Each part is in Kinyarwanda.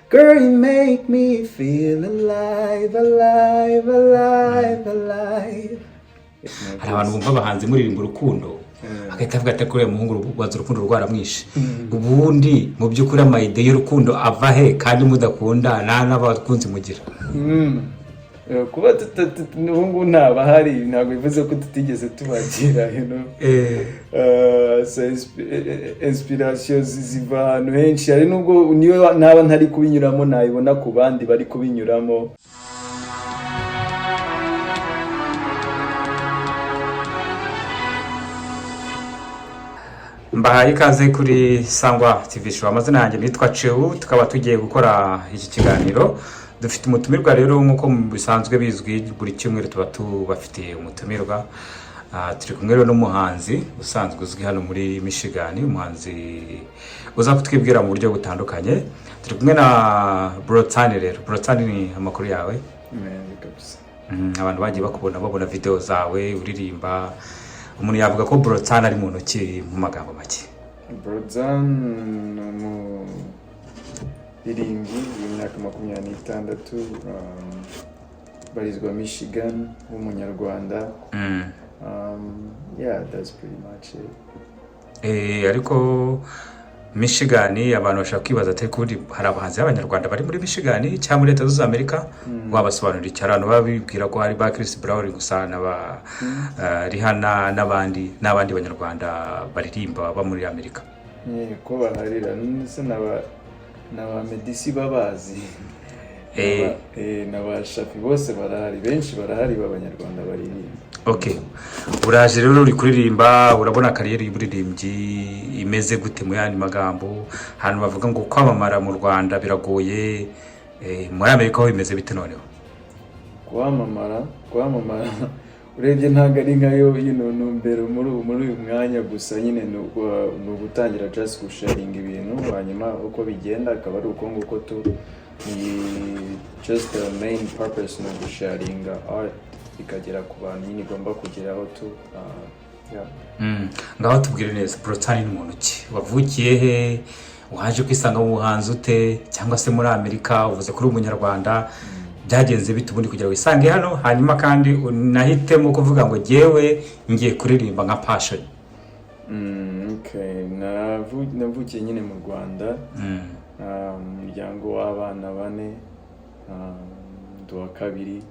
Girl, you make me feel alive, alive, alive, alive. hari abantu bumva abahanzi muririmba urukundo agahita avuga ati kuri uyu muhungu rwaza urukundo rwaramwishe. Ubundi mu by'ukuri amayide y'urukundo ava he kandi mudakunda nta n'abakunzi mugira? Kuba n'ubu ntabahari ntabwo bivuze ko tutigeze tubagira, so inspiration ziva ahantu henshi, hari nubwo niyo naba ntari kubinyuramo nayibona ku bandi bari kubinyuramo. Mbahaye ikaze kuri Sangwa TV Show. Amazina yanjye nitwa Chewu, tukaba tugiye gukora iki kiganiro. Dufite umutumirwa rero nk'uko bisanzwe bizwi, buri cyumweru tuba tubafitiye umutumirwa. Turi kumwe rero n'umuhanzi usanzwe uzwi hano muri Michigan, umuhanzi uza kutwibwira mu buryo butandukanye. Turi kumwe na Brotani rero. Brotani, ni amakuru yawe? Abantu bagiye babona video zawe uririmba, umuntu yavuga ko Brotani ari mu ntoki mu magambo make. Brotani mu irimbi y'imyaka 26, barizwa Michigan, w'umunyarwanda. Yeah, that's pretty much it. Ariko Michigan abantu bashaka kwibaza ati kuri hari abahanzi b'abanyarwanda bari muri Michigan cyangwa muri Leta z'United Amerika, wabasobanurira cyarano babibwira ko hari ba Chris Brown gusa n'aba Rihanna n'abandi banyarwanda baririmba baba muri Amerika? Ko baharira nese n'aba Medisi babazi, n'aba Shafi bose barahari, benshi barahari b'abanyarwanda baririmba. Okay, uraje rero uri kuririmba, urabona kariyeri y'uburirimbyi imeze gute mu yandi magambo? Hano bavuga ngo kwamamara mu Rwanda biragoye, muri Amerika ho bimeze bite noneho? Kwamamara urebye ntago ari nkayo numbero muri uyu mwanya gusa, nyine no gutangira just gusharing ibintu, hanyuma uko bigenda akaba ari uko nguko just the main purpose no gusharing art ikagera ku bantu nyine igomba kugeraho ngaho tubwire neza, Brotani ni muntu ki? Wavukiye he? Waje kwisanga mu buhanzi ute? Cyangwa se muri Amerika uvuze kuri umunyarwanda, byagenze bite ubundi kugira wisange hano? Hanyuma kandi unahitemo kuvuga ngo jewe ngiye kuririmba nka passion. Okay, navukiye nyine mu Rwanda, umuryango w'abana 4, ndo kabiri.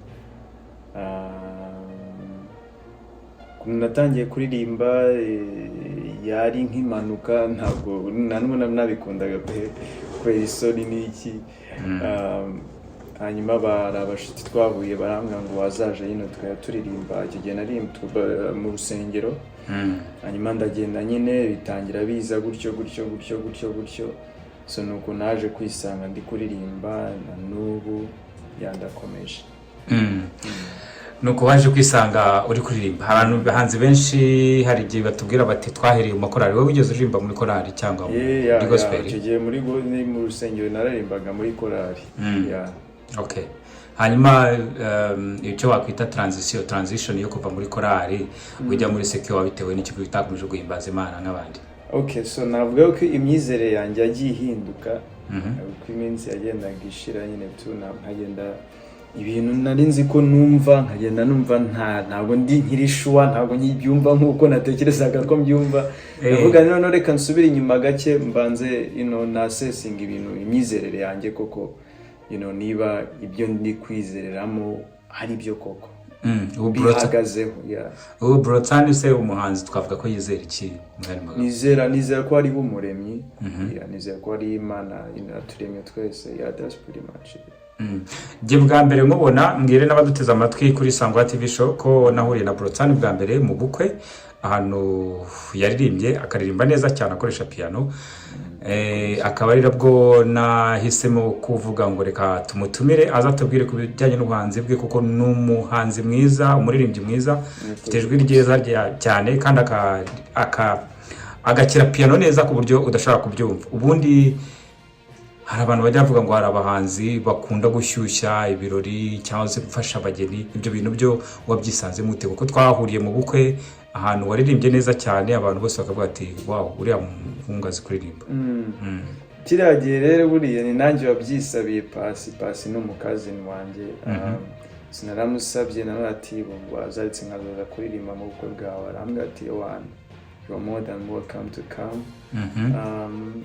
Natangiye kuririmba yari nk'impanuka, ntabwo nanone nabikundaga kubera isoni n'iki. Hanyuma barabashiti twahuye barambwira ngo wazaje yino turirimba. Icyo gihe naririmba mu rusengero, hanyuma ndagenda nyine bitangira biza gutyo, so nuko naje kwisanga ndi kuririmba na n'ubu yandakomeje. Nuko waje kwisanga uri kuririmba. Abantu bahanzi benshi hari igihe batubwira bati twahereye mu makorali, wowe wigeze uririmba muri korali cyangwa muri gospel? Icyo gihe mu rusengero nararimbaga muri korali. Okay, hanyuma icyo wakwita transition yo kuva muri korali ujya muri secular bitewe n'icyo bitakomeje guhimbaza Imana nk'abandi? Okay, so navuga ko imyizere yanjye yagiye ihinduka uko iminsi yagendaga ishira, nyine nkagenda ibintu nari nzi ko numva nkagenda numva ntabwo ndi nkirishwa, ntabwo nyibyumva nkuko natekerezaga ko mbyumva. Ndavuga none reka nsubire inyuma gake mbanze na assessing ibintu, imyizerere yanjye koko niba ibyo ndi kwizereramo hari byo koko bihagazeho. Ubu Brotani se umuhanzi twavuga ko yizera iki? Nizera ko ari umuremyi, nizera ko ari Imana yaturemye twese. That's pretty much it. Jye bwa mbere mubona, mbwire n'abaduteze amatwi kuri Sangwa TV Show ko nahuriye na Brotani bwa mbere mu bukwe, ahantu yaririmbye akaririmba neza cyane akoresha piano. Akaba ari nabwo nahisemo kuvuga ngo reka tumutumire azatubwire ku bijyanye n'ubuhanzi bwe, kuko n'umuhanzi mwiza, umuririmbyi mwiza, ufite ijwi ryiza cyane kandi agakira piano neza ku buryo udashobora kubyumva. Ubundi hari abantu bajya bavuga ngo hari abahanzi bakunda gushyushya ibirori cyangwa se gufasha abageni, ibyo bintu byo wabyisanze mute? Kuko twahuriye mu bukwe ahantu waririmbye neza cyane, abantu bose bakavuga ati wow, uriya muhungu azi kuririmba. kiriya gihe rero buriya ni nanjye wabyisabiye Pasi n'umukazini wanjye sinaramusabye nawe ati wazaritse nkazoza kuririmba mu bukwe bwawe arambwira ati Yohana you are more than welcome to come.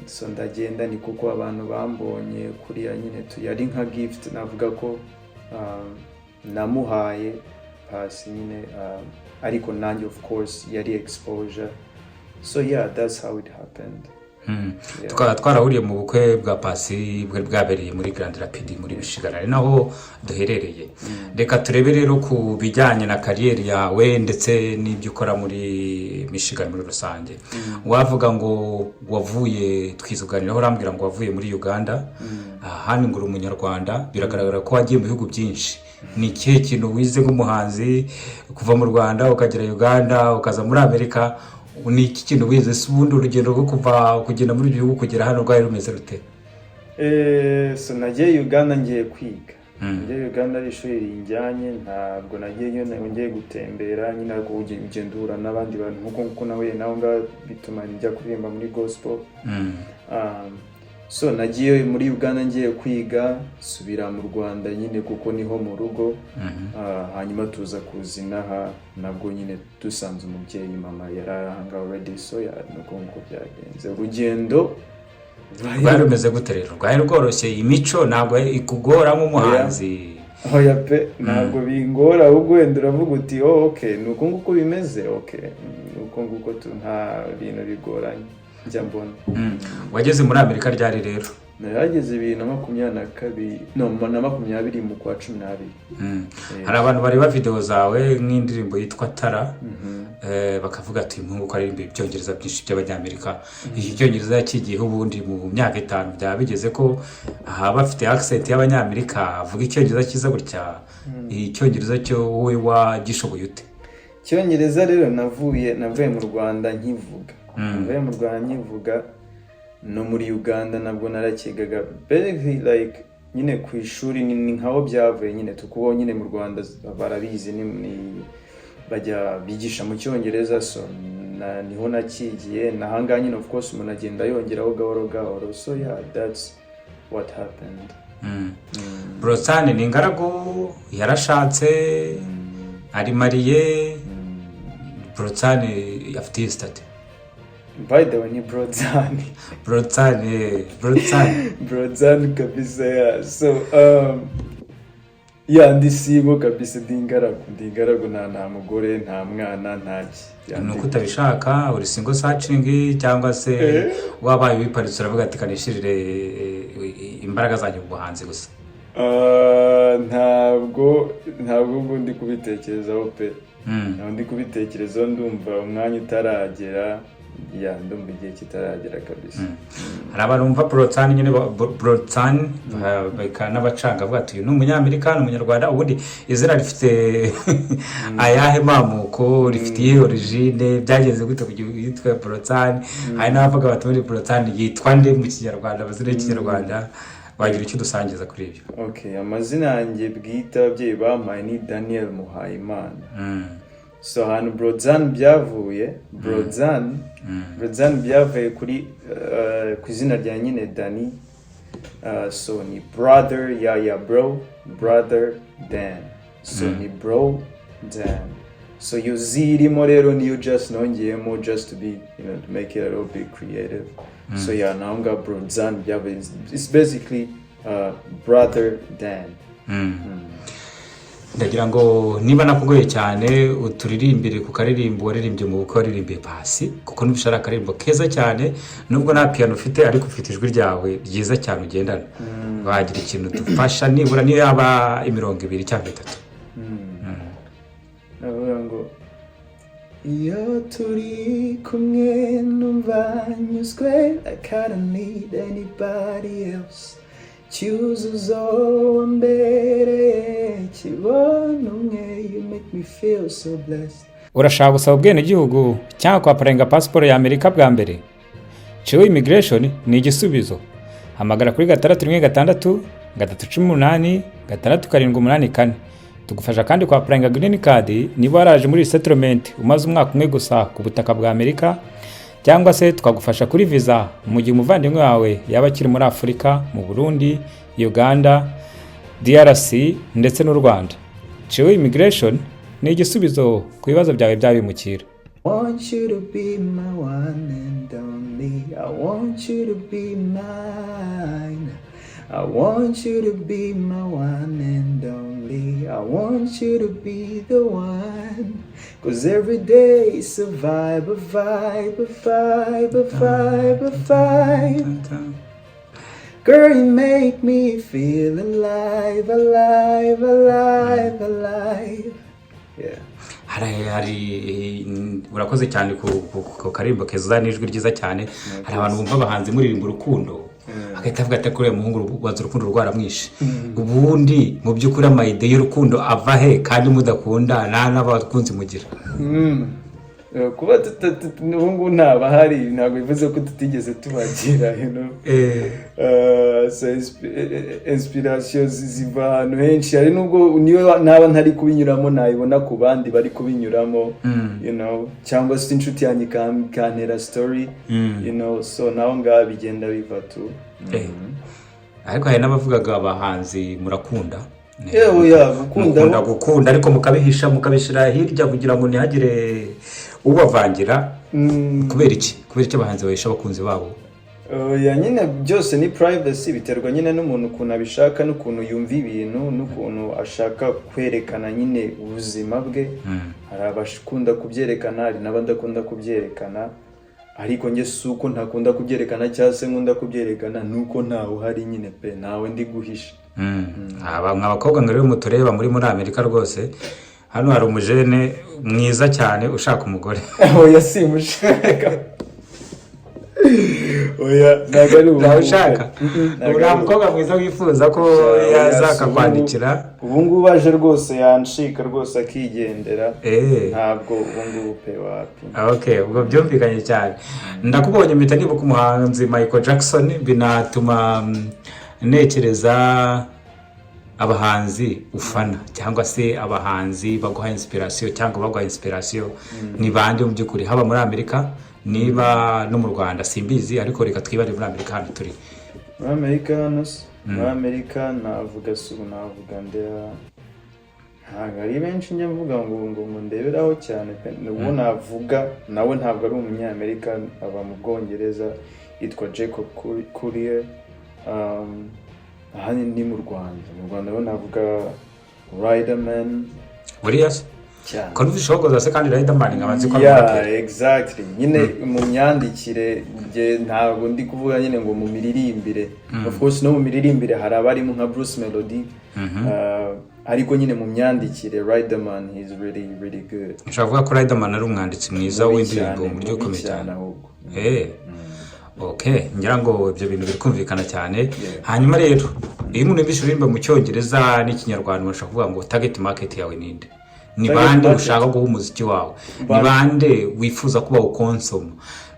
So ndagenda ni kuko abantu bambonye kuriya nyine yari nka gift navuga ko namuhaye Pasi nyine ariko nanjye of course yari exposure. So yeah, that's how it happened. Tukaba twarahuriye mu bukwe bwa Pasi bwari bwabereye muri Grand Rapids muri Michigan ari naho duherereye. Reka turebe rero ku bijyanye na kariyeri yawe ndetse n'ibyo ukora muri Michigan muri rusange. Wavuga ngo wavuye twizuganiraho urambwira ngo wavuye muri Uganda, hano nguru umunyarwanda, biragaragara ko wagiye mu bihugu byinshi. Ni ikihe kintu wize nk'umuhanzi kuva mu Rwanda ukagera Uganda ukaza muri Amerika? Ni iki kintu wize se ubundi urugendo rwo kuva kugenda muri gihugu kugera hano rwari rumeze rute? So nagiye Uganda ngiye kwiga. Nagiye Uganda ari ishuri rinjyanye, ntabwo nagiye ngiye gutembera nyine ariko ugendura n'abandi bantu nkuko nawe naho bituma njya kuririmba muri gospel. So nagiye muri Uganda ngiye kwiga, subira mu Rwanda nyine kuko niho mu rugo. Hanyuma tuza kuzinaha nabwo nyine dusanze umubyeyi mama yarahanga already. So nuko byagenze urugendo rwari rumeze gute rero? Rwari rworoshye imico ntabwo ikugora nk'umuhanzi? Oya pe ntabwo bingora ahubwo wenda uravuga uti okay nuko nguko bimeze nuko nguko nta bintu bigoranye njya mbona. Wageze muri Amerika ryari rero? Narageze 2022 na 20 mu kwa 12. Hari abantu bareba video zawe nk'indirimbo yitwa Tara, bakavuga ati impungu ko aririmba ibyongereza byinshi by'abanyamerika. Iki cyongereza yakigiye ubundi mu myaka 5 byabigeze ko bafite accent y'abanyamerika avuga icyongereza kiza gutya. Icyongereza cyo wowe wagishoboye ute? Icyongereza rero navuye mu Rwanda nkivuga. Navuye mu Rwanda nkivuga no muri Uganda nabwo narakigaga like nyine ku ishuri ni nkaho byavuye nyine tukubo nyine mu Rwanda barabizi ni bajya bigisha mu cyongereza. So niho nakigiye nahanga nyine of course umuntu agenda yongeraho gahoro. So yeah, that's what happened. Brotsani ni ingaragu yarashatse ari mariye. Brotsani afite state. By the way ni Brotsani kabisa ya. So ndi single kabisa, ndi ingaragu nta mugore nta mwana ntaki. Nuko utabishaka uri single searching cyangwa se wabaye wiparitse uravuga ati kanishirire imbaraga zanjye mu buhanzi gusa? Ntabwo ndi kubitekerezaho pe. Ndi kubitekerezaho ndumva umwanya utaragera. Ndumva igihe kitaragera kabisa. Hari abantu bumva Brotsani nyine Brotsani n'abacanga avuga ati uyu ni umunyamerika n'umunyarwanda, ubundi izina rifite ayahe mamuko, rifite origine, byagenze gute kugira yitwa Brotsani? Hari n'abavuga bati muri Brotsani yitwa nde mu Kinyarwanda, amazina y'Ikinyarwanda wagira icyo dusangiza kuri ibyo? Okay, amazina yanjye bwite ababyeyi bampaye ni Daniel Muhayimana. So hano Brotsani byavuye Brotsani byavuye kuri ku izina rya nyine Dani. So ni brother ya brother Dan. So ni bro Dan. So you zirimo rero niyo just nongeyemo just to be to make it a little bit creative. So yeah, naonga Brotsani byavuye, it's basically brother Dan. Ndagira ngo niba nakugoye cyane uturirimbire ku karirimbo waririmbye mu bukwe waririmbiye Pasi, kuko nubishara akaririmbo keza cyane nubwo nta piano ufite ariko ufite ijwi ryawe ryiza cyane ugendana. Wagira ikintu dufasha nibura niyo yaba 20 cyangwa 3? Navuga ngo iyo turi kumwe numva nyuzwe, I can't need anybody else. Cyuzuzo mbere kibona umwe, you make me feel so blessed. Urashaka gusaba ubwenegihugu cyangwa kwaparenga passport ya Amerika bwa mbere? Chewo Immigration ni igisubizo. Hamagara kuri 616 318 6784. Tugufasha kandi kwaparenga green card niba waraje muri settlement umaze umwaka umwe gusa ku butaka bwa Amerika, cyangwa se twagufasha kuri visa mu gihe umuvandimwe wawe yaba akiri muri Afurika, mu Burundi, Uganda, DRC ndetse n'u Rwanda. Chewu Immigration ni igisubizo ku bibazo byawe by'abimukira. I want you to be my one and only. I want you to be mine. I want you to be my one and only. I want you to be the one. 'Cause every day is a vibe, a vibe, a vibe, a vibe, a vibe. Girl, you make me feel alive, alive, alive, alive. Yeah. hari urakoze cyane ku karimbo keza n'ijwi ryiza cyane. Hari abantu bumva abahanzi muririmba urukundo agahita avuga ati kuri muhungu waza urukundo rwaramwishe. Ubundi mu by'ukuri amayide y'urukundo ava he kandi mudakunda n'abakunzi mugira? Kuba n'ubu ntaba hari ntabwo bivuze ko tutigeze tubagira, so inspiration ziva ahantu henshi. Hari nubwo niyo naba ntari kubinyuramo nayibona ku bandi bari kubinyuramo, cyangwa se inshuti yanjye kantera story, so naho ngaho bigenda biva tu. Ariko hari n'abavugaga abahanzi murakunda gukunda ariko mukabihisha mukabishira hirya kugira ngo ntihagire ubavangira. Kubera iki abahanzi bahisha abakunzi babo? Nyine byose ni privacy, biterwa nyine n'umuntu ukuntu abishaka n'ukuntu yumva ibintu n'ukuntu ashaka kwerekana nyine ubuzima bwe. Hari abakunda kubyerekana, hari n'abadakunda kubyerekana, ariko nge suko ntakunda kubyerekana cyangwa se nkunda kubyerekana nuko ntawe uhari nyine pe, nawe ndi guhisha. Abakobwa ngo rero mutureba muri Amerika rwose, hano hari umujene mwiza cyane ushaka umugore. Oya simushaka. Oya nagaru ushaka. Uri umukobwa mwiza wifuza ko yazaka kwandikira. Ubungu baje rwose yanshika rwose akigendera. Ntabwo ubungu pe wapi. Okay, ubwo byumvikanye cyane. Ndakubonye mpita nibuka umuhanzi Michael Jackson, binatuma ntekereza abahanzi ufana cyangwa se abahanzi baguha inspiration cyangwa baguha inspiration ni bande mu by'ukuri, haba muri Amerika niba no mu Rwanda simbizi, ariko reka twibare muri Amerika hano turi. Muri Amerika navuga ndera ntabwo ari benshi njya mvuga ngo ndeberaho cyane pe. Uwo navuga nawe ntabwo ari umunyamerika, aba mu Bwongereza, yitwa Jacob Collier. Aha ni mu Rwanda bo navuga Riderman. Buriya ko nufishoboza se kandi Riderman ngabanze ko exactly nyine mu myandikire ntabwo ndi kuvuga nyine ngo mu miririmbire. Of course no mu miririmbire hari abarimo nka Bruce Melody, ariko nyine mu myandikire Riderman is really good. Nshaka kuvuga ko Riderman ari umwanditsi mwiza w'indirimbo mu buryo bukomeye cyane. Okay, ngira ngo ibyo bintu bikumvikana cyane. Hanyuma rero iyo umuntu yumvise mu Cyongereza n'Ikinyarwanda bashaka kuvuga ngo target market yawe ninde? Ni bande ushaka guha umuziki wawe? Ni bande wifuza kuba ukonsoma?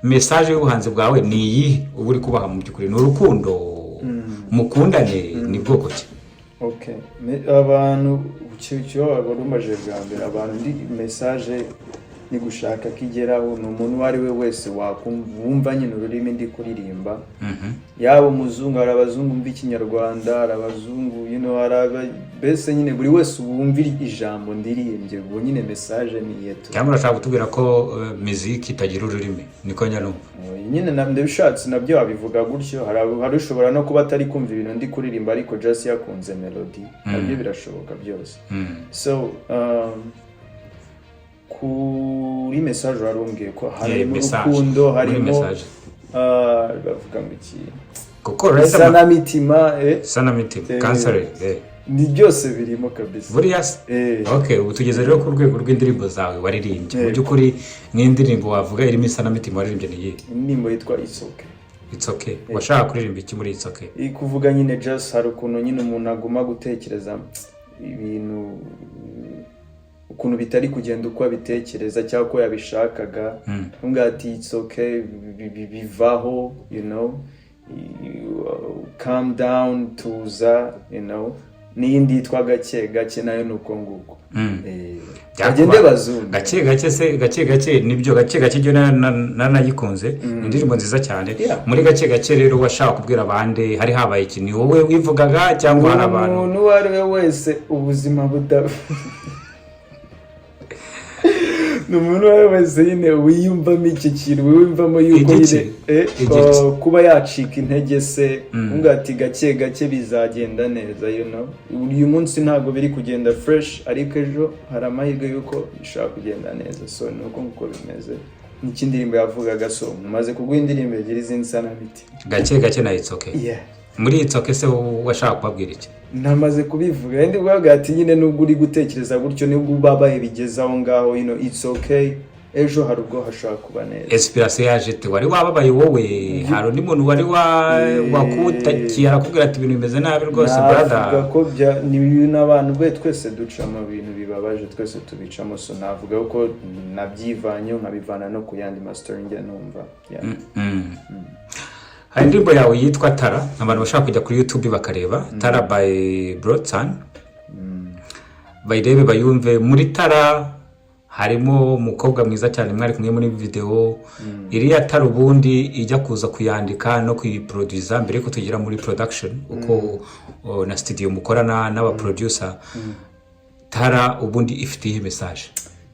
Message y'ubuhanzi bwawe ni iyi uburi kubaha mu by'ukuri? Ni urukundo mukundane ni bwoko ki? Okay, abantu cyo barumaje bwa mbere, abantu ndi message ni gushaka kigeraho ni umuntu wari we wese wakumva nyine ururimi ndi kuririmba. Yaba umuzungu, hari abazungu mbi Kinyarwanda, hari abazungu bese nyine buri wese ubumvira ijambo ndirimbye, ubwo nyine message ni yetu. Cyangwa urashaka kutubwira ko muziki itagira ururimi? Niko njyanumva nyine ndabishatse nabyo abivuga gutyo. Hari ushobora no kuba atari kumva ibintu ndi kuririmba ariko just yakunze melody, nabyo birashoboka byose. So kuri message warumbwiye ko hari urukundo, harimo bavuga ngo iki kuko sanamitima cancer ni byose birimo kabisa. Buriya okay, ubu tugeze rero ku rwego rw'indirimbo zawe waririmbye mu by'ukuri. N'indirimbo wavuga irimo sanamitima waririmbye ni iyi? Indirimbo yitwa It's Okay. Washaka kuririmba iki muri It's Okay? Kuvuga nyine just hari ukuntu nyine umuntu aguma gutekereza ibintu ukuntu bitari kugenda uko abitekereza cyangwa ko yabishakaga. Ati it's okay, bivaho, calm down, tuza, n'iyindi yitwa gake gake nayo nuko nguko bagende bazungu gake gake nibyo gake gake byo nanayikunze indirimbo nziza cyane muri gake gake rero washaka kubwira abandi hari habaye iki ni wowe wivugaga cyangwa hari abantu umuntu uwo ari we wese ubuzima n'umuntu uwo ari we wese nyine wiyumvamo iki kintu wiyumvamo yuko nyine kuba yacika intege se uvuga ati gake gake bizagenda neza uyu munsi ntabwo biri kugenda fresh ariko ejo hari amahirwe yuko bishobora kugenda neza so nuko nguko bimeze n'iki ndirimbo yavugaga so mumaze kuguha indirimbo ebyiri z'insanabiti gake gake na It's Okay muri It's Okay se washaka kubabwira iki namaze kubivuga ndi bwaga ati nyine nubwo uri gutekereza gutyo nubwo babaye bigeze aho ngaho It's Okay ejo hari ubwo hashaka kuba neza inspiration yaje te wari wababaye wowe hari undi muntu wari wakutakiye arakubwira ati ibintu bimeze nabi rwose brother navuga ko ni n'abantu bwe twese ducamo ibintu bibabaje twese tubicamo so navuga ko nabyivanyo nkabivana no ku yandi master njya numva hari indirimbo yawe yitwa Tara abantu bashaka kujya kuri YouTube bakareba Tara by Broadsan bayirebe bayumve muri Tara harimo umukobwa mwiza cyane mwari kumwe muri video iriya Tara ubundi ijya kuza kuyandika no kuyiproducer mbere ko tugira muri production uko na studio mukorana n'aba producer Tara ubundi ifite iyi message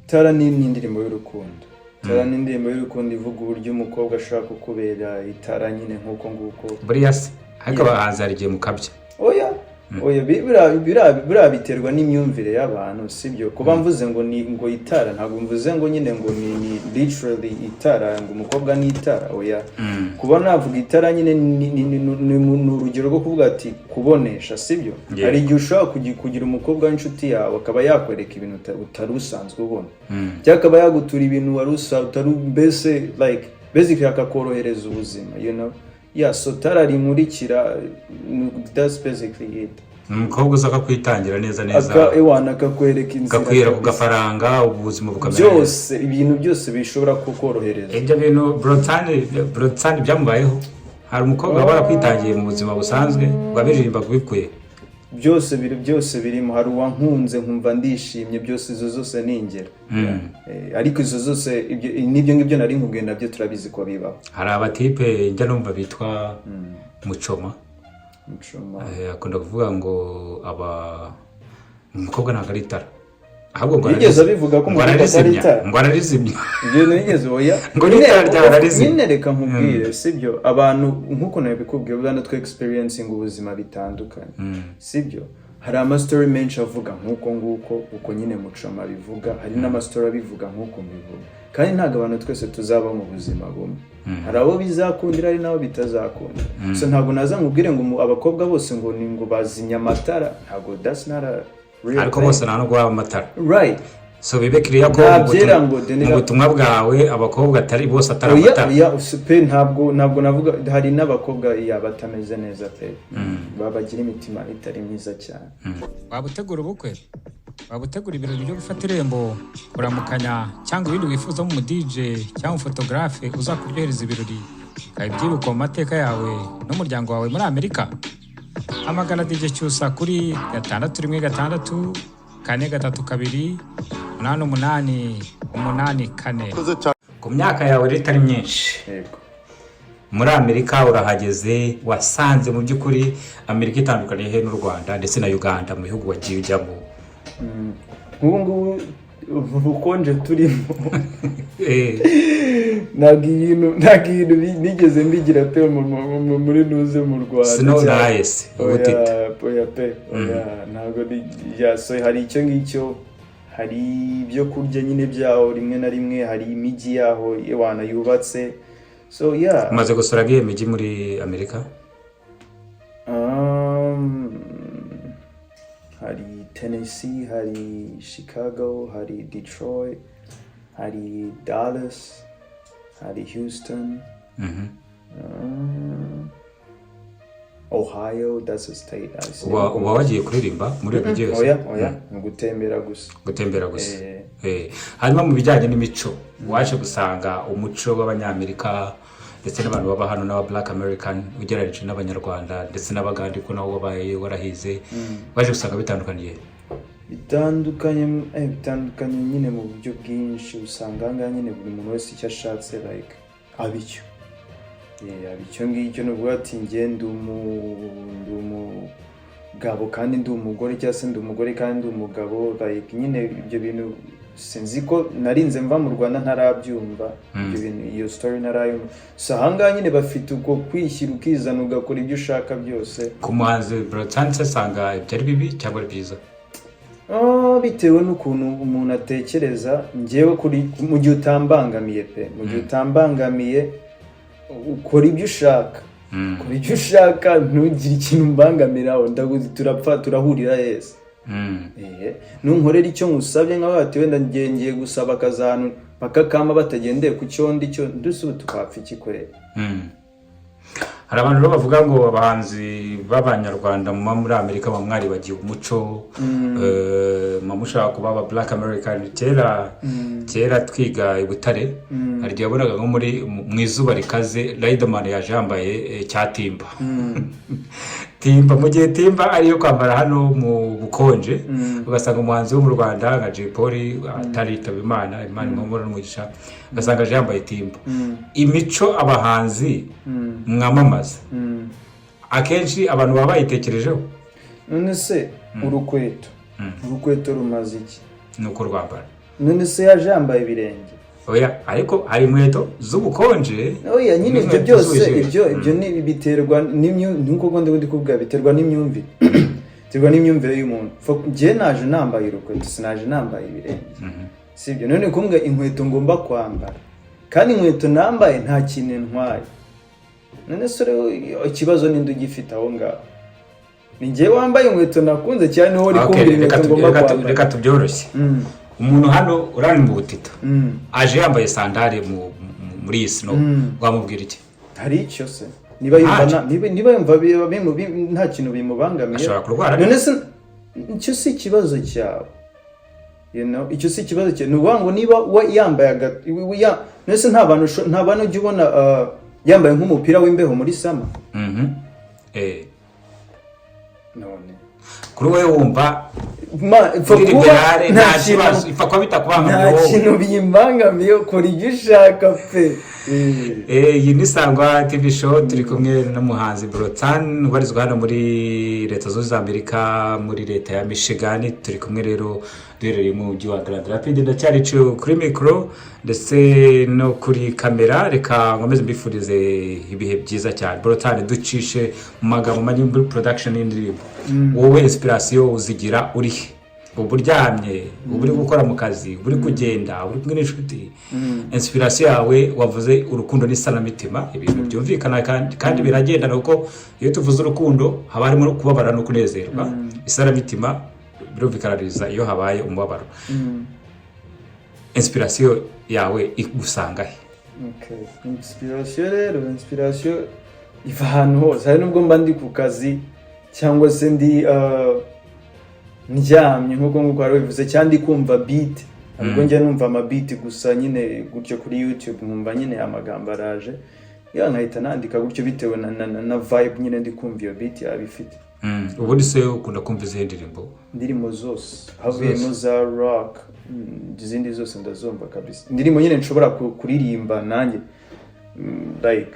Tara ni indirimbo y'urukundo Tara ni indirimbo y'urukundo ivuga uburyo umukobwa ashaka kukubera itara nyine nkuko nguko buriya se haka bahanze arigiye mukabya oya biterwa n'imyumvire y'abantu sibyo kuba mvuze ngo itara ntabwo mvuze ngo nyine ngo ni literally itara ngo umukobwa ni itara oya kuba navuga itara nyine ni urugero rwo kuvuga ati kubonesha sibyo hari igihe ushobora kugira umukobwa w'inshuti yawe akaba yakwereka ibintu utari usanzwe ubona cyangwa akaba yagutura ibintu wari utari mbese like basically akakorohereza ubuzima so Tara rimurikira that's basically it umukobwa uza kwitangira neza akakwereka inzira kakwira ku gafaranga ubuzima bukamera byose ibintu byose bishobora kukorohereza ibyo bintu Broadsan byamubayeho hari umukobwa wabara kwitangiye mu buzima busanzwe babiririmba kubikuye byose birimo hari uwankunze nkumva ndishimye byose izo zose ni ingero ariko izo zose n'ibyo ngibyo nari nkugenda byo turabizi ko bibaho hari abatipe njya numva bitwa Muchoma akunda kuvuga ngo umukobwa ntabwo ari itara ahubwo ngo yigeze abivuga ko umukobwa ari itara ngo ararizimya ibyo nigeze oya ngo n'itara ryararizimya nyine reka nkubwire sibyo abantu nkuko nabikubwiye ubwana twe experiencing ubuzima bitandukanye sibyo hari amastory menshi avuga nkuko nguko uko nyine Muchoma bivuga hari n'amastory abivuga nkuko mbivuga kandi ntabwo abantu twese tuzaba mu buzima bumwe hari abo bizakundira ari nabo bitazakunda so ntabwo naza nkubwire ngo abakobwa bose ngo bazimya amatara ntabwo that's not a real ariko bose nta no guha amatara right so bibe clear ko mu butumwa bwawe abakobwa atari bose atari amatara ntabwo navuga hari n'abakobwa batameze neza pe babagira imitima itari myiza cyane wabutegura ubukwe wabutegura ibirori byo gufata irembo kuramukanya cyangwa ibindi wifuza mu DJ cyangwa photographe uzakuryohereza ibirori ukabyibuka mu mateka yawe n'umuryango wawe muri Amerika hamagara DJ Cyusa kuri 616 432 8884 ku myaka yawe rero itari myinshi muri Amerika urahageze wasanze mu by'ukuri Amerika itandukanye he n'u Rwanda ndetse na Uganda mu bihugu wagiye ujyamo ngubu ubukonje turimo ntabwo ibintu nigeze mbigira pe muri nuze mu Rwanda sino nice oya ntabwo so hari icyo ngicyo hari ibyo kurya nyine byaho rimwe na rimwe hari imijyi yaho wana yubatse so umaze gusura giye imijyi muri Amerika hari Tennessee, hari Chicago, hari Detroit, hari Dallas, hari Houston, Ohio, that's a state. Uba wagiye kuririmba muri ibyo byose? Oya, gutembera gusa. Hanyuma mu bijyanye n'imico waje gusanga umuco w'abanyamerika ndetse n'abantu baba hano n'aba Black American ugereranyije n'abanyarwanda ndetse n'abagande ko nabo wabaye warahize baje gusanga bitandukaniye bitandukanye nyine mu buryo bwinshi usanga ahangaha nyine buri muntu wese icyo ashatse like abicyo abicyo ngicyo nuvuga ati njye ndi umugabo kandi ndi umugore cyangwa se ndi umugore kandi ndi umugabo like nyine ibyo bintu sinzi ko narinze mva mu Rwanda ntarabyumva ibyo bintu iyo story narayumva so ahangaha nyine bafite uko kwishyira ukizana ugakora ibyo ushaka byose ku muhanzi Brotan asanga byari bibi cyangwa byiza bitewe n'ukuntu umuntu atekereza njyewe mu gihe utambangamiye mu gihe utambangamiye ukora ibyo ushaka ukora ibyo ushaka ntugire ikintu mbangamiraho turapfa turahurira yese nunkorera icyo nkusabye nkaho ati wenda ngiye gusaba akazantu bakakama batagendeye ku cyondi cyo ndetse ubu tukapfa ikikorera hari abantu bavuga ngo abahanzi b'abanyarwanda muri Amerika bamwari bagiye umuco mushaka kuba aba Black American kera twiga i Butare hari gihe yabonaga nko mu izuba rikaze Riderman yaje yambaye cyatimba timba mu gihe timba ariyo kwambara hano mu bukonje ugasanga umuhanzi wo mu Rwanda nka Jay Polly ataritaba Imana imumura n'umugisha ugasanga aje yambaye timba imico abahanzi mwamamaza akenshi abantu baba bayitekerejeho none se urukweto rumaze iki nuko rwambara none se yaje yambaye ibirenge ariko hari inkweto z'ubukonje nyine ibyo byose ibyo ni biterwa n'uko ndi kuvuga biterwa n'imyumvire biterwa n'imyumvire y'umuntu njye naje nambaye urukweto sinaje nambaye ibirenge sibyo none kumbwa inkweto ngomba kwambara kandi inkweto nambaye nta kintu ntwaye none se ikibazo n'indi ugifite aho ngaho ni njye wambaye inkweto nakunze cyane niho uri kumbwira inkweto ngomba kwambara reka tubyoroshye umuntu hano urani mu butita aje yambaye sandale muri iyi snow wamubwira iki hari icyo se niba yumva nta kintu bimubangamiye ashobora kurwara none se icyo si ikibazo cyawe icyo si ikibazo cyawe nuvuga ngo niba yambaye none se nta bantu ujya ubona yambaye nk'umupira w'imbeho muri sama none kuri wowe wumva nta kintu bimbangamiye ukora ibyo ushaka pe iyi ni Sangwa TV show turi kumwe n'umuhanzi Brotan ubarizwa hano muri leta zunze Amerika muri leta ya Michigan turi kumwe rero duherereye mu mujyi wa Grand Rapids ndacyari kuri micro ndetse no kuri kamera reka nkomeze mbifurize ibihe byiza cyane Brotan ducishe mu magambo manini muri production y'indirimbo wowe inspiration uzigira uri uburyamye uri gukora mu kazi uri kugenda uri kumwe n'inshuti inspiration yawe wavuze urukundo n'isanamitima ibintu byumvikana kandi biragendana kuko iyo tuvuze urukundo haba harimo kubabara no kunezerwa isanamitima birumvikaniriza iyo habaye umubabaro inspiration yawe igusanga he inspiration iva ahantu hose hari nubwo mba ndi ku kazi cyangwa se ndi ndyamye nk'uko wari bivuze cyangwa kumva beat ubwo njye numva ama beat gusa nyine gutyo kuri YouTube nkumva nyine amagambo araje nkahita nandika gutyo bitewe na vibe nyine ndi kumva iyo beat yabifite ubundi se ukunda kumva izihe ndirimbo zose havuyemo za rock izindi zose ndazumva kabisa indirimbo nyine nshobora kuririmba nanjye like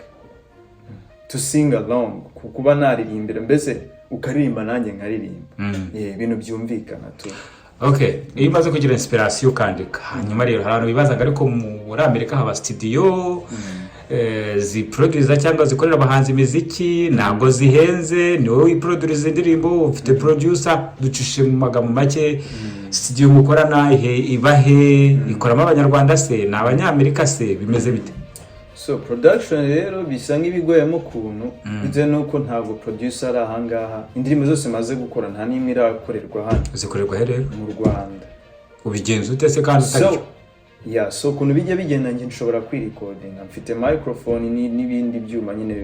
to sing along kuba naririmbira mbese ukaririmba nanjye nkaririmba ibintu byumvikana tu iyo umaze kugira inspiration ukandika hanyuma rero hari abantu bibazaga ariko muri Amerika haba studio ziproducer cyangwa zikorera abahanzi imiziki ntabwo zihenze ni wowe wiproducer indirimbo ufite producer ducishe mu magambo make studio mukorana ibahe ikoramo abanyarwanda se ni abanyamerika se bimeze bite so production rero bisa nk'ibigoyemo kuntu bitewe nuko ntabwo producer ari ahangaha indirimbo zose maze gukora nta n'imwe irakorerwa hano zikorerwa he rero mu Rwanda ubigenza ute se kandi utari so kuntu bijya bigenda nge nshobora kwirecordinga mfite microphone n'ibindi byuma nyine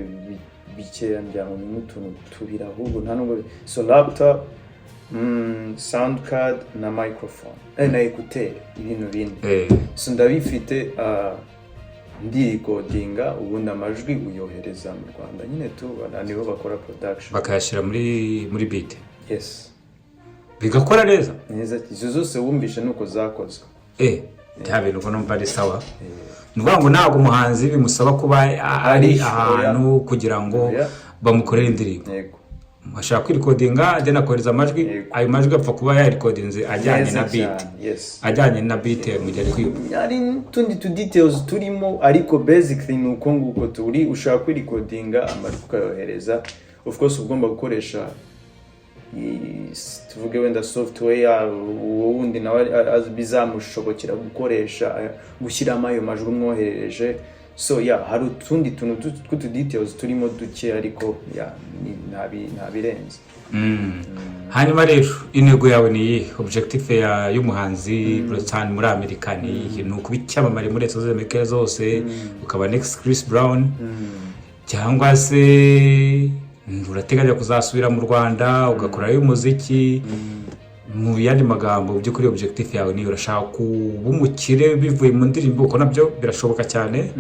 bikeya njyamo n'utuntu tubira ahubwo nta nubwo so laptop sound card na microphone na écouteur ibintu bindi so ndabifite ndikodinga ubundi amajwi uyohereza mu Rwanda nyine tu nibo bakora production bakayashyira muri beat. Yes, bigakora neza izo zose wumvishe nuko zakozwe. Nta bintu ko numva ari sawa. Nuvuga ngo ntabwo umuhanzi bimusaba kuba ari ahantu kugira ngo bamukorere indirimbo. Ashaka kwirikodinga then akohereza amajwi, ayo majwi apfa kuba yarikodinze ajyanye na beat. Ajyanye na beat mu gihe kwiba. Ari tundi tu details turimo, ariko basically nuko nguko turi ushaka kwirikodinga amajwi ukayohereza. Of course ugomba gukoresha tuvuge wenda software ubundi nawe bizamushobokera gukoresha gushyiramo ayo majwi umwoherereje. So hari utundi tuntu tw'utu details turimo duke, ariko nta birenze. Hanyuma rero intego yawe ni iyi, objective y'umuhanzi cyane muri Amerika ni iyi, ni ukuba icyamamare muri Leta Zunze Ubumwe zose, ukaba next Chris Brown, cyangwa se urateganya kuzasubira mu Rwanda ugakorayo umuziki? Mu yandi magambo by'ukuri objective yawe ni urashaka kuba umukire bivuye mu ndirimbo, uko nabyo birashoboka cyane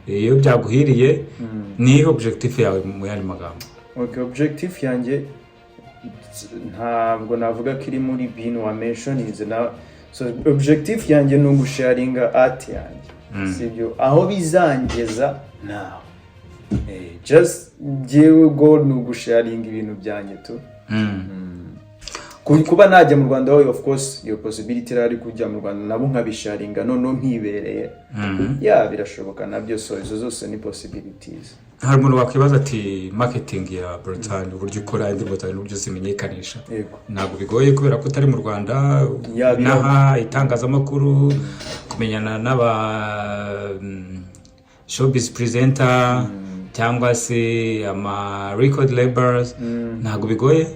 iyo byaguhiriye. Ni objective yawe mu yandi magambo? Okay, objective yanjye ntabwo navuga ko iri muri bintu wa mentioning na. So objective yanjye ni ugusharinga art yanjye, sibyo aho bizangeza now. Just jewe goal ni ugusharinga ibintu byanjye tu. Kuba najya mu Rwanda, of course iyo possibility ari kujya mu Rwanda nabo nkabisharinga none nkibereye. Birashoboka nabyo, so izo zose ni possibilities. Hari umuntu wakwibaza ati marketing ya Brotan uburyo ukora indirimbo zawe n'uburyo zimenyekanisha ntabwo bigoye kubera ko utari mu Rwanda, naha itangazamakuru, kumenyana n'aba showbiz presenter cyangwa se ama record labels, ntabwo bigoye?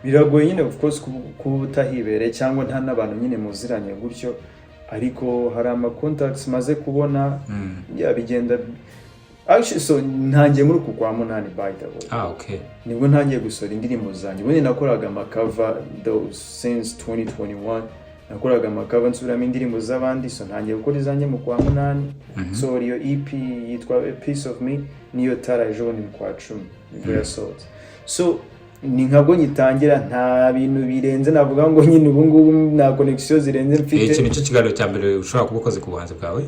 Biragoye nyine of course kuba utahibereye cyangwa nta n'abantu nyine muziranye gutyo, ariko hari ama contacts maze kubona bigenda. Actually so ntangiye muri uku kwa munani by the way. Okay. Nibwo ntangiye gusora indirimbo zanjye. Ubundi nakoraga amakava since 2021. Nakoraga amakava nsubiramo indirimbo z'abandi, so ntangiye gukora izanjye mu kwa munani. So iyo EP yitwa A Piece of Me niyo Tara ejo bundi mu kwa 10 nibwo yasohotse. So ni nkabwo nyitangira, nta bintu birenze navuga ngo nyine ubu ngubu na connection zirenze mfite. Iki nicyo kiganiro cya mbere ushobora kuba ukoze ku buhanzi bwawe?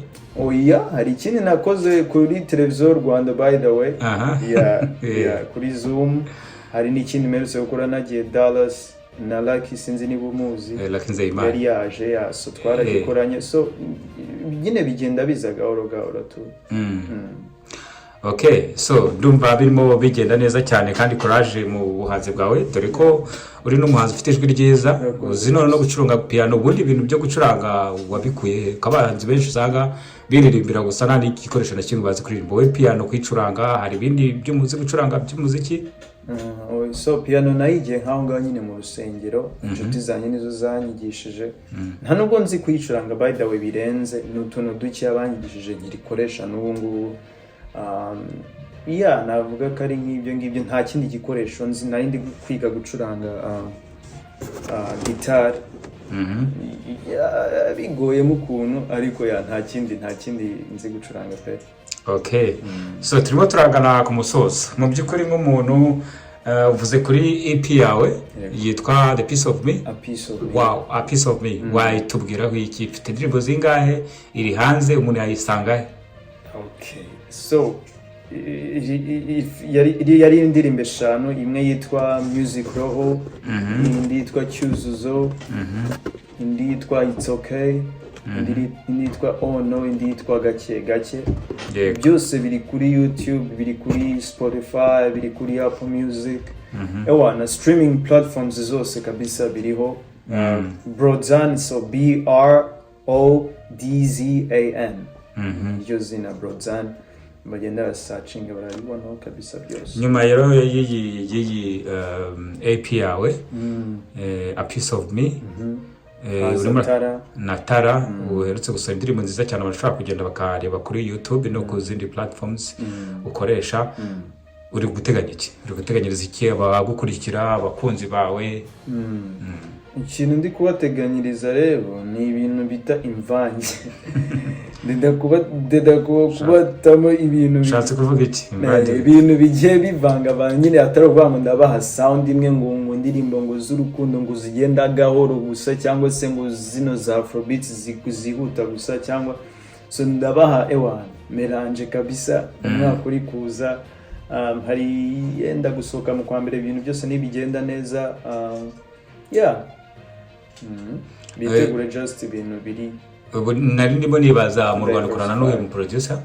Hari ikindi nakoze kuri televiziyo Rwanda by the way. Kuri Zoom. Hari n'ikindi mperutse gukora nagiye Dallas na Lucky, sinzi niba umuzi. Lucky Nzeyimana yari yaje, so twaragikoranye, so nyine bigenda biza gahoro gahoro tu. Okay, so ndumva birimo bigenda neza cyane kandi courage mu buhanzi bwawe, dore ko uri n'umuhanzi ufite ijwi ryiza, uzi no gucuranga piano. Ubundi ibintu byo gucuranga wabikuye? Kabahanzi benshi usanga biririmbira gusa nta n'igikoresho na kimwe bazi kuririmba. Wowe piano kwicuranga, hari ibindi by'umuziki gucuranga by'umuziki? So piano nayigiye nkaho ngaho nyine mu rusengero, inshuti zanjye nizo zanyigishije. Nta nubwo nzi kuyicuranga by the way birenze, n'utuntu duke abanyigishije nkirikoresha n'ubu ngubu. Navuga ko ari nk'ibyo nta kindi gikoresho nzi. Nari ndi kwiga gucuranga gitari, bigoyemo ukuntu, ariko nta kindi nzi gucuranga pe. Okay, so turimo turagana ku musozo. Mu by'ukuri nk'umuntu uvuze kuri EP yawe yitwa The Piece of Me. A Piece of Me. Wow, A Piece of Me. Wayitubwiraho iki? Ifite indirimbo zingahe? Iri hanze umuntu yayisangahe? Okay, so yari indirimbo 5, imwe yitwa Music Roho, indi yitwa Cyuzuzo, indi yitwa It's Okay, indi yitwa Oh No, indi yitwa Gake Gake. Byose biri kuri YouTube, biri kuri Spotify, biri kuri Apple Music. Na streaming platforms zose kabisa biriho. Brodzan, so BRODZAN. Iryo zina Brodzan, bagenda searching barabibona kabisa byose. Nyuma rero yiyi AP yawe A Piece of Me, na Tara uherutse gusohora indirimbo nziza cyane bashobora kugenda bakareba kuri YouTube no ku zindi platforms ukoresha. Uri guteganya iki? Uri guteganyiriza iki abagukurikira, abakunzi bawe? Ikintu ndi kubateganyiriza rero ni ibintu bita imvange. ndenda kubatamo ibintu ushatse kuvuga iki ibintu bigiye bivanga nyine atari ukuvuga ngo ndabaha sound imwe ngo indirimbo ngo z'urukundo ngo zigenda gahoro gusa cyangwa se ngo zino za afrobeats zihuta gusa cyangwa so ndabaha melange kabisa umwaka uri kuza hari yenda gusohoka mu kwa mbere ibintu byose nibigenda neza bitegure just ibintu biri nari ndimo nibaza mu Rwanda ukorana n'uhe producer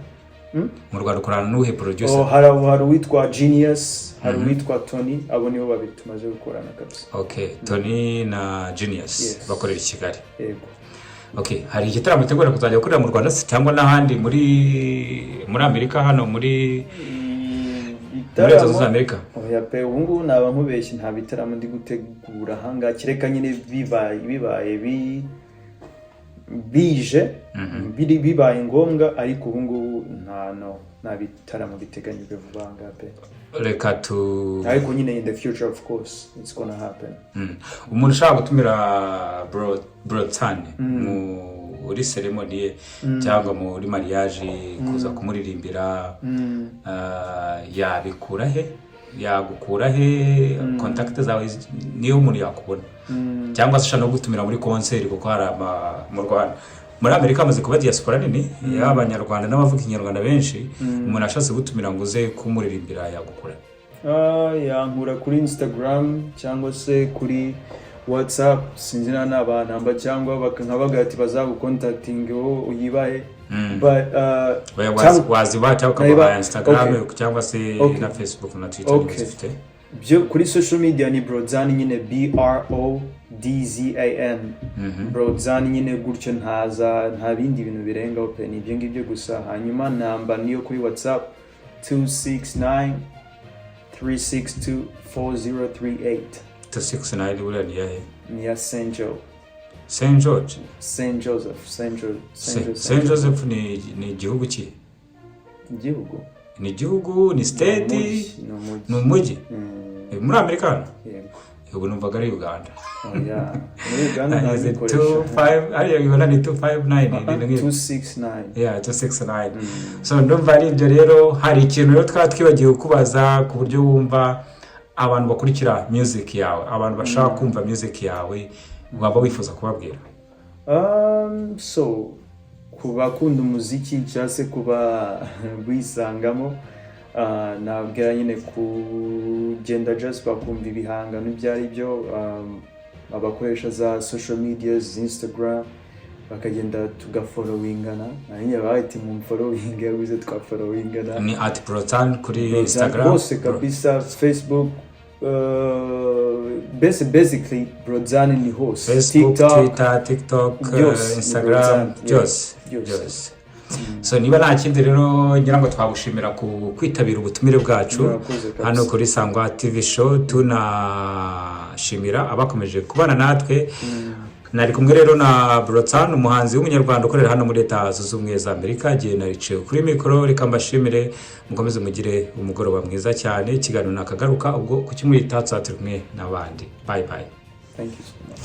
mu Rwanda ukorana n'uhe producer hari uwitwa Genius hari uwitwa Tony abo nibo babiri tumaze gukorana kabisa. Okay, Tony na Genius bakorera i Kigali. Yego. Okay, hari igitaramo tegura kuzajya gukorera mu Rwanda cyangwa n'ahandi muri Amerika hano muri Leta Zunze Amerika? Oya pe ubu naba nkubeshye nta bitaramo ndi gutegura hanga kireka nyine bibaye bije bibaye ngombwa ariko ubu ngubu nta bitaramo biteganyijwe vuba hanga pe. Reka tu ariko nyine in the future of course it's gonna happen. Umuntu ushaka gutumira Brotan muri ceremony cyangwa muri mariage kuza kumuririmbira yabikura he yagukura he contact zawe niyo umuntu yakubona cyangwa se no gutumira muri concert kuko hari mu Rwanda muri Amerika amaze kuba diaspora nini y'abanyarwanda n'abavuga ikinyarwanda benshi umuntu ashatse gutumira ngo uze kumuririmbira yagukura yankura kuri Instagram cyangwa se kuri WhatsApp sinzi n'abantu namba cyangwa bakankabaga ati bazagucontacting uyibaye wazibata ukaba Instagram cyangwa se na Facebook na Twitter n'izifite byo kuri social media ni Brodzan nyine BRODZAN Brodzan nyine gutyo nta bindi bintu birenga open ibyo ngibyo gusa hanyuma namba niyo kuri WhatsApp 269 362 4038 269 uriya ni yahe ni ya St. Joseph ni igihugu ki igihugu ni igihugu ni state ni umujyi muri Amerika ubu numvaga ari Uganda muri Uganda ni 25 ariyo ibona ni 259 269 so ndumva ari ibyo rero hari ikintu rero twibagiye kubaza ku buryo wumva abantu bakurikira music yawe abantu bashaka kumva music yawe waba wifuza kubabwira so kubakunda umuziki cyase kuba bisangamo nabwira nyine kugenda just bakumva ibihangano byari byo abakoresha za social media Instagram bakagenda tugafollowingana nanye bahati mu following yabuze tugafollowingana ni @Brotan kuri Instagram bose kabisa Facebook basically Brodzan ni hose Facebook, Twitter, TikTok, Instagram, just. So niba nta kindi rero ngira ngo twagushimira ku kwitabira ubutumire bwacu hano kuri Sangwa TV show tunashimira abakomeje kubana natwe nari kumwe rero na Brotan umuhanzi w'umunyarwanda ukorera hano muri Leta Zunze Ubumwe za Amerika giye narice kuri mikoro reka mbashimire mukomeze mugire umugoroba mwiza cyane ikiganiro nakagaruka ubwo ku kimwe itatsa turi kumwe nabandi bye thank you so much.